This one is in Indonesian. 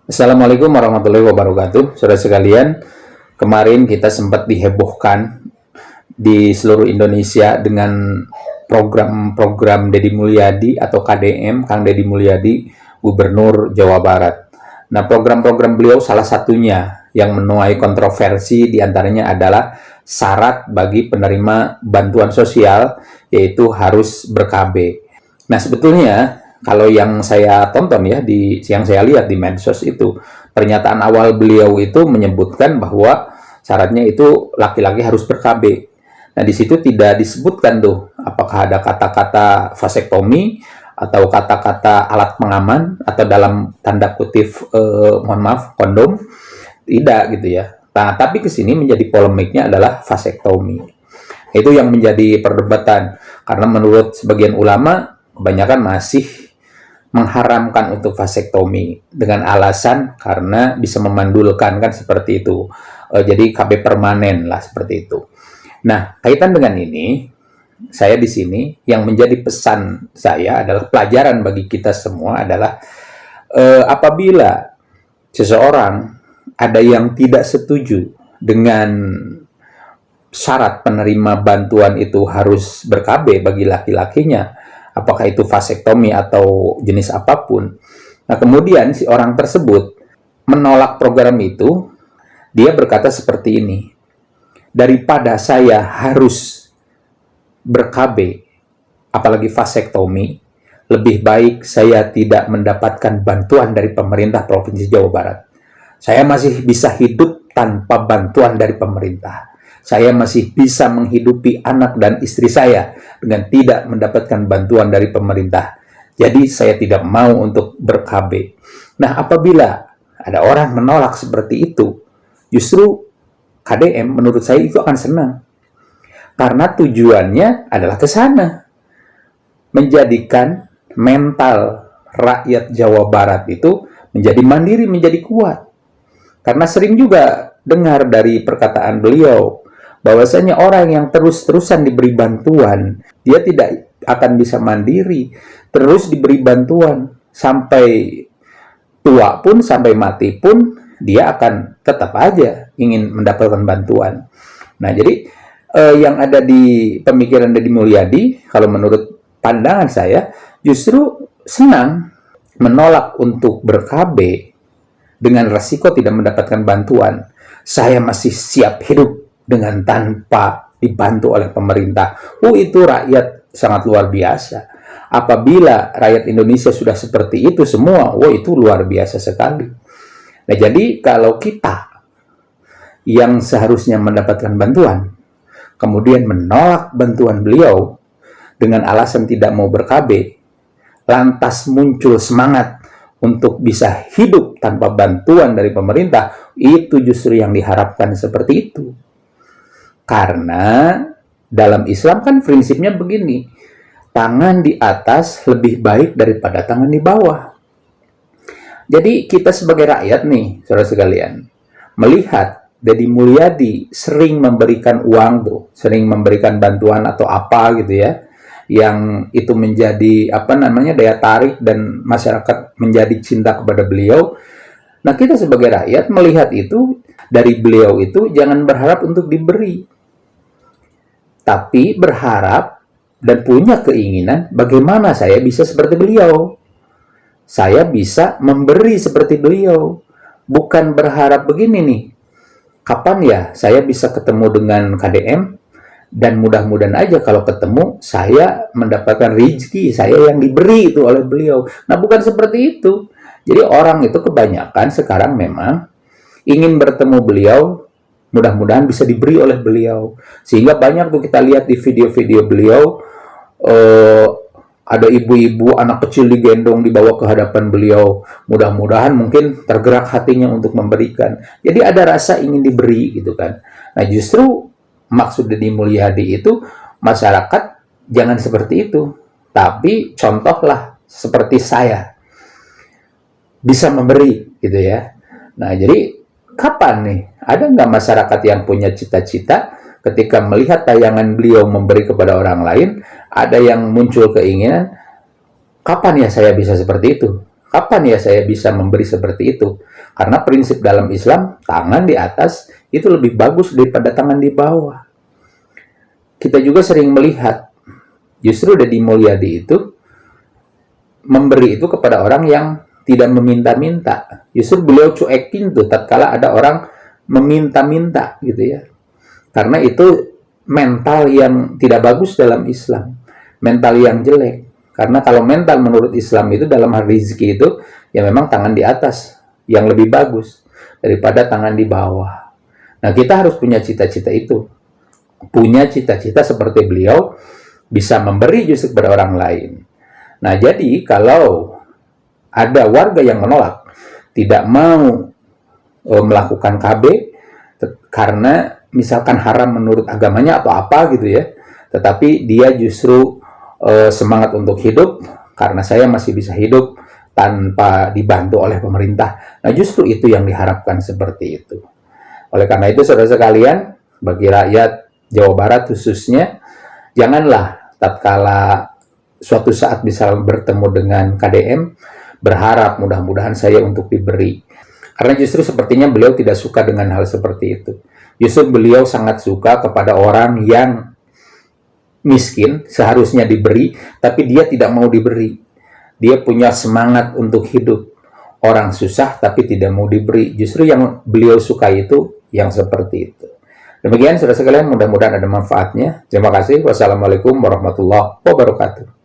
Assalamualaikum warahmatullahi wabarakatuh. Saudara sekalian, kemarin kita sempat dihebohkan di seluruh Indonesia dengan program-program Deddy Mulyadi atau KDM, Kang Deddy Mulyadi, Gubernur Jawa Barat. Nah, program-program beliau salah satunya yang menuai kontroversi diantaranya adalah syarat bagi penerima bantuan sosial, yaitu harus ber-KB. Nah, sebetulnya kalau yang saya tonton ya, yang saya lihat di medsos itu, pernyataan awal beliau itu menyebutkan bahwa syaratnya itu laki-laki harus ber-KB. Nah, di situ tidak disebutkan tuh apakah ada kata-kata vasektomi atau kata-kata alat pengaman atau dalam tanda kutip mohon maaf kondom, tidak gitu ya. Nah, tapi ke sini menjadi polemiknya adalah vasektomi. Itu yang menjadi perdebatan karena menurut sebagian ulama kebanyakan masih mengharamkan untuk vasektomi dengan alasan karena bisa memandulkan, kan seperti itu. Jadi KB permanen lah seperti itu. Nah, kaitan dengan ini, saya di sini yang menjadi pesan saya adalah pelajaran bagi kita semua adalah apabila seseorang ada yang tidak setuju dengan syarat penerima bantuan itu harus ber-KB bagi laki-lakinya, apakah itu vasektomi atau jenis apapun. Nah, kemudian si orang tersebut menolak program itu, dia berkata seperti ini, daripada saya harus ber-KB, apalagi vasektomi, lebih baik saya tidak mendapatkan bantuan dari pemerintah Provinsi Jawa Barat. Saya masih bisa hidup tanpa bantuan dari pemerintah. Saya masih bisa menghidupi anak dan istri saya dengan tidak mendapatkan bantuan dari pemerintah. Jadi saya tidak mau untuk ber-KB. Nah, apabila ada orang menolak seperti itu, justru KDM menurut saya itu akan senang. Karena tujuannya adalah ke sana. Menjadikan mental rakyat Jawa Barat itu menjadi mandiri, menjadi kuat. Karena sering juga dengar dari perkataan beliau, bahwasanya orang yang terus-terusan diberi bantuan, dia tidak akan bisa mandiri, terus diberi bantuan sampai tua pun, sampai mati pun, dia akan tetap aja ingin mendapatkan bantuan. Nah, jadi yang ada di pemikiran Deddy Mulyadi, kalau menurut pandangan saya, justru senang menolak untuk ber-KB dengan resiko tidak mendapatkan bantuan. Saya masih siap hidup dengan tanpa dibantu oleh pemerintah. Itu rakyat sangat luar biasa. Apabila rakyat Indonesia sudah seperti itu semua, itu luar biasa sekali. Nah, jadi kalau kita yang seharusnya mendapatkan bantuan, kemudian menolak bantuan beliau dengan alasan tidak mau ber-KB, lantas muncul semangat untuk bisa hidup tanpa bantuan dari pemerintah, itu justru yang diharapkan seperti itu. Karena dalam Islam kan prinsipnya begini, tangan di atas lebih baik daripada tangan di bawah. Jadi kita sebagai rakyat nih, saudara sekalian, melihat Deddy Mulyadi sering memberikan uang tuh, sering memberikan bantuan atau apa gitu ya, yang itu menjadi daya tarik dan masyarakat menjadi cinta kepada beliau. Nah, kita sebagai rakyat melihat itu, dari beliau itu jangan berharap untuk diberi, tapi berharap dan punya keinginan bagaimana saya bisa seperti beliau. Saya bisa memberi seperti beliau. Bukan berharap begini nih, kapan ya saya bisa ketemu dengan KDM, dan mudah-mudahan aja kalau ketemu, saya mendapatkan rezeki saya yang diberi itu oleh beliau. Nah, bukan seperti itu. Jadi orang itu kebanyakan sekarang memang ingin bertemu beliau, mudah-mudahan bisa diberi oleh beliau. Sehingga banyak tuh kita lihat di video-video beliau, ada ibu-ibu anak kecil digendong dibawa ke hadapan beliau. Mudah-mudahan mungkin tergerak hatinya untuk memberikan. Jadi ada rasa ingin diberi gitu kan. Nah, justru maksud Deddy Mulyadi itu masyarakat jangan seperti itu. Tapi contohlah seperti saya bisa memberi gitu ya. Nah, jadi kapan nih ada nggak masyarakat yang punya cita-cita ketika melihat tayangan beliau memberi kepada orang lain, ada yang muncul keinginan, kapan ya saya bisa seperti itu? Kapan ya saya bisa memberi seperti itu? Karena prinsip dalam Islam, tangan di atas itu lebih bagus daripada tangan di bawah. Kita juga sering melihat, justru Deddy Mulyadi itu memberi itu kepada orang yang tidak meminta-minta. Justru beliau cuekin tuh tatkala ada orang meminta-minta gitu ya. Karena itu mental yang tidak bagus dalam Islam. Mental yang jelek. Karena kalau mental menurut Islam itu dalam hal rezeki itu, ya memang tangan di atas yang lebih bagus daripada tangan di bawah. Nah, kita harus punya cita-cita itu. Punya cita-cita seperti beliau, bisa memberi justru kepada orang lain. Nah, jadi kalau ada warga yang menolak, tidak mau melakukan KB, karena misalkan haram menurut agamanya atau apa gitu ya, tetapi dia justru semangat untuk hidup, karena saya masih bisa hidup tanpa dibantu oleh pemerintah. Nah, justru itu yang diharapkan seperti itu. Oleh karena itu, saudara sekalian, bagi rakyat Jawa Barat khususnya, janganlah tatkala suatu saat bisa bertemu dengan KDM, berharap mudah-mudahan saya untuk diberi. Karena justru sepertinya beliau tidak suka dengan hal seperti itu. Justru beliau sangat suka kepada orang yang miskin, seharusnya diberi, tapi dia tidak mau diberi. Dia punya semangat untuk hidup. Orang susah tapi tidak mau diberi. Justru yang beliau suka itu yang seperti itu. Demikian saudara sekalian, mudah-mudahan ada manfaatnya. Terima kasih. Wassalamualaikum warahmatullahi wabarakatuh.